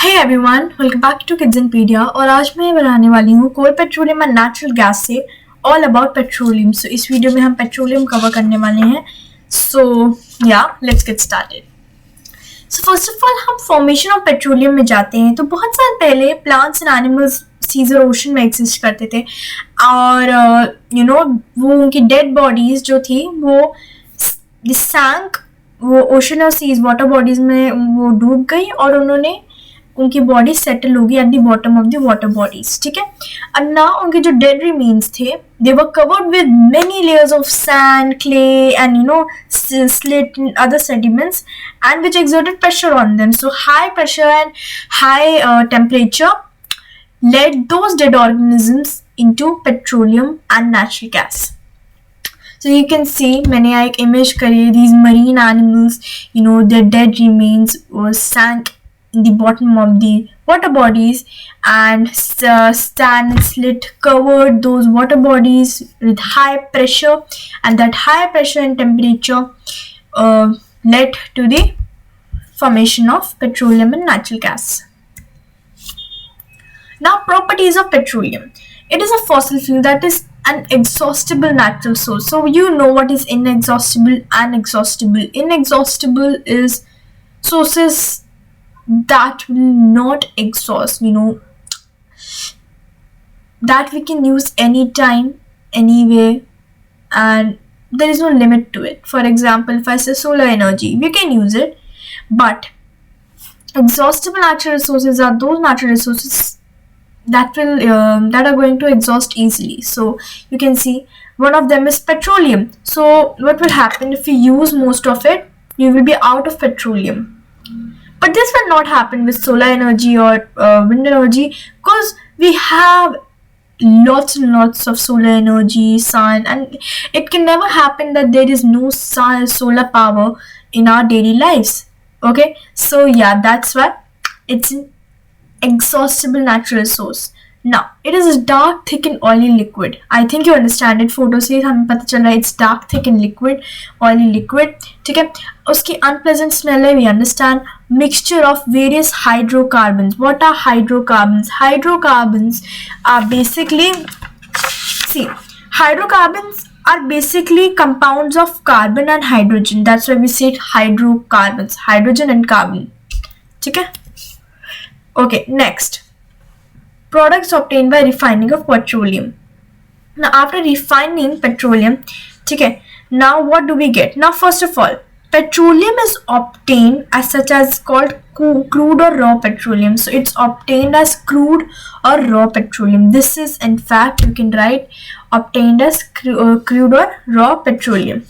Hey everyone, welcome back to kidsNpedia और आज मैं बनाने वाली हूँ coal petroleum and natural gas से ऑल अबाउट पेट्रोलियम। सो इस वीडियो में हम पेट्रोलियम कवर करने वाले हैं। सो या let's get started. So first of all हम फॉर्मेशन ऑफ पेट्रोलियम में जाते हैं। तो बहुत साल पहले प्लांट्स एंड एनिमल्स सीज और ओशन में एग्जिस्ट करते थे और वो उनकी डेड बॉडीज जो थी वो सैंक, वो ओशन और सीज वाटर बॉडीज में वो डूब गई और उन्होंने उनकी बॉडी सेटल होगी at the bottom of the water bodies. ठीक है, और ना उनके जो डेड रिमेन्स थे they were covered with many layers of sand, clay and silt and other sediments and which exerted pressure on them. So high pressure and high temperature led those dead organisms into petroleum and natural gas. So you can see मैंने एक image करी, these marine animals, their dead remains was sank in the bottom of the water bodies and stand and slit covered those water bodies with high pressure, and that high pressure and temperature led to the formation of petroleum and natural gas. Now, properties of petroleum. It is a fossil fuel that is an exhaustible natural source. So you know what is inexhaustible and exhaustible. Inexhaustible is sources that will not exhaust, that we can use anytime, anywhere, and there is no limit to it. For example, if I say solar energy, we can use it, but exhaustible natural resources are those natural resources that are going to exhaust easily. So you can see one of them is petroleum. So what will happen if we use most of it? You will be out of petroleum. But this will not happen with solar energy or wind energy, because we have lots and lots of solar energy, sun, and it can never happen that there is no solar power in our daily lives. Okay, so yeah, that's why it's an exhaustible natural resource. Now, it is a dark, thick and oily liquid. I think you understand it. Photo से हमें पता चल रहा है it's dark, thick and liquid, oily liquid. ठीक है, उसकी unpleasant smell है, we understand. Mixture of various hydrocarbons. What are hydrocarbons? Hydrocarbons are basically, hydrocarbons are basically compounds of carbon and hydrogen. That's why we say hydrocarbons, hydrogen and carbon. ठीक है? Okay, next. Products obtained by refining of petroleum. Now, after refining petroleum, okay, now what do we get? Now, first of all, petroleum is obtained as such as called crude or raw petroleum. So it's obtained as crude or raw petroleum. This is, in fact, you can write obtained as crude or raw petroleum.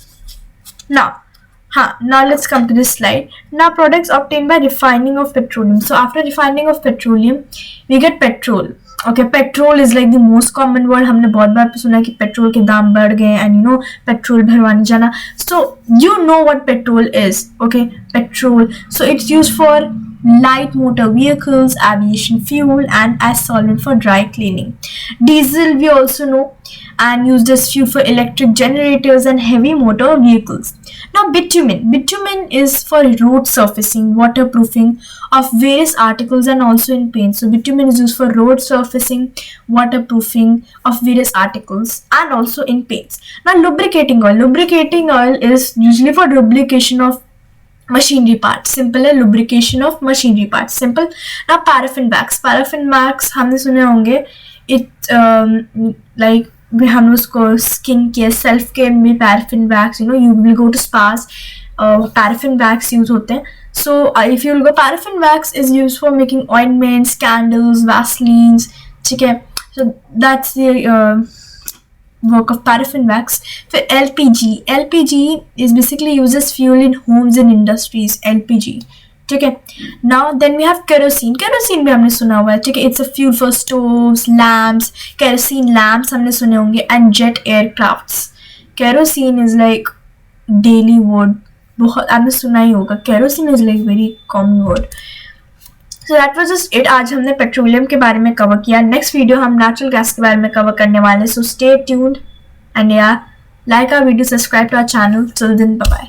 Now let's come to this slide. Now, products obtained by refining of petroleum. So after refining of petroleum, we get petrol. Okay, petrol is like the most common word. हमने बहुत बार सुना कि petrol के दाम बढ़ गए and petrol भरवाने जाना. So you know what petrol is. Okay, petrol. So it's used for light motor vehicles, aviation fuel, and as solvent for dry cleaning. Diesel we also know and used as fuel for electric generators and heavy motor vehicles. Now, bitumen is for road surfacing, waterproofing of various articles and also in paint. So bitumen is used for road surfacing, waterproofing of various articles and also in paints. Now, lubricating oil is usually for lubrication of machinery parts. Simple है, lubrication of machinery parts. Simple. Now, paraffin wax हमने सुने होंगे. It like हम उसको skin care, self care में paraffin wax, you will go to spas, paraffin wax use होते हैं. So if you will go, paraffin wax is used for making ointments, candles, vaselines. ठीक है, so that's the work of paraffin wax. फिर LPG is basically used as fuel in homes and industries. LPG. ठीक है. Now then we have kerosene भी हमने सुना हुआ है. ठीक है, it's a fuel for stoves, lamps. Kerosene lamps हमने सुने होंगे and jet aircrafts. Kerosene is like daily word, बहुत आपने सुना ही होगा. Kerosene is like very common word. So that was just it. आज हमने पेट्रोलियम के बारे में कवर किया. नेक्स्ट वीडियो हम नेचुरल गैस के बारे में कवर करने वाले हैं. So stay tuned and yeah, like our video, subscribe to our channel. Till then, bye bye.